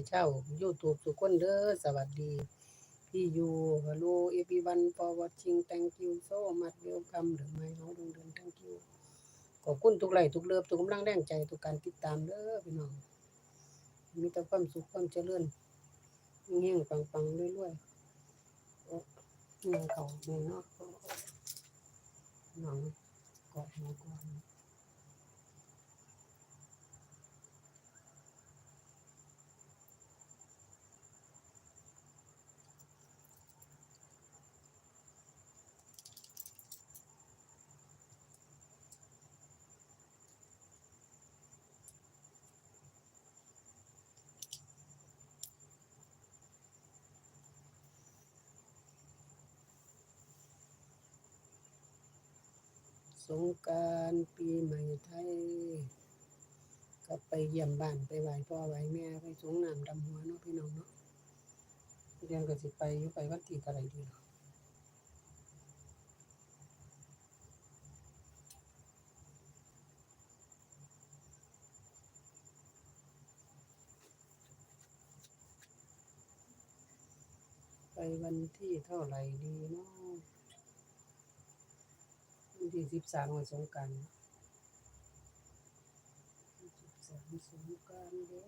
เจ้า YouTube ทุกคนเด้อสวัสดีพี่ยู Hello everyone for watching thank you so much welcome เด้อไม้เฮาดงเดิน thank you ขอบคุณทุกไลค์ทุกเลิฟทุกกำลังแรงใจทุกการติดตามเด้อพี่น้องมีแต่ความสุขความเจริญเฮงๆปังๆรวยๆโอ้แม่เขาแม่เนาะน้องกอดหัวก่อน สงกรานต์ปีใหม่ไทยก็ไปเยี่ยมบ้านไปไหว้พ่อไหว้แม่ไปสงน้ำดำหัวเนาะพี่น้องเนาะเรียนก็สิไปอยู่ไปวันที่เท่าไหร่ดีเนาะไปวันที่เท่าไหร่ดีเนาะวันที่13วันสงกรานต์13สงกรานต์เด้อ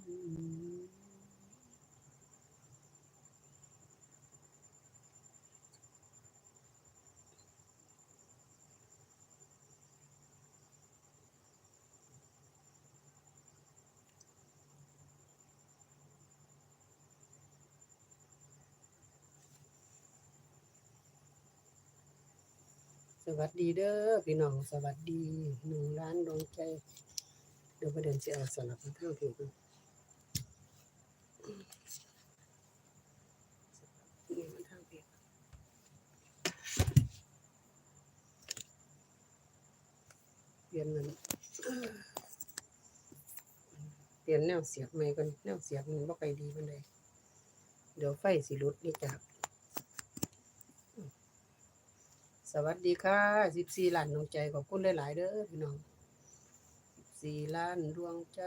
อืมสวัสดีเด้อพี่น้องสวัสดี1,000,000ดวงใจเดี๋ยวประเด็นสิเอาสลับมาทางพี่ก่อนนี่มาทางพี่เปลี่ยนมันเปลี่ยนแนวเสียบใหม่ก่อนแนวเสียบมันบ่ค่อยดีปานใดเดี๋ยวไฟสิหลุดนี่จ้ะ สวัสดีค่ะ14ล้านดวงใจขอบคุณหลายๆเด้อพี่น้อง14ล้านดวงใจ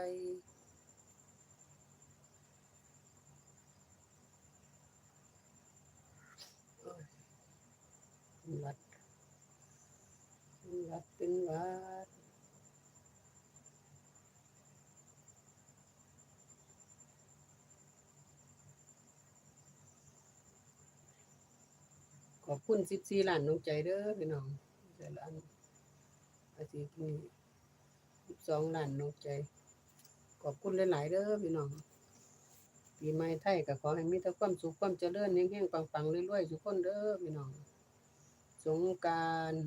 โอ้ยเป็นหวัดเป็นหวัดขอบคุณ14ล้านดวงใจเด้อพี่น้องแต่ละอันอาทิตย์นี้12ล้านดวงใจขอบคุณหลายๆเด้อพี่น้องปีใหม่ไทยก็ขอให้มีแต่ความสุขความเจริญเฮงๆปังๆรวยๆทุกคนเด้อพี่น้องสงกรานต์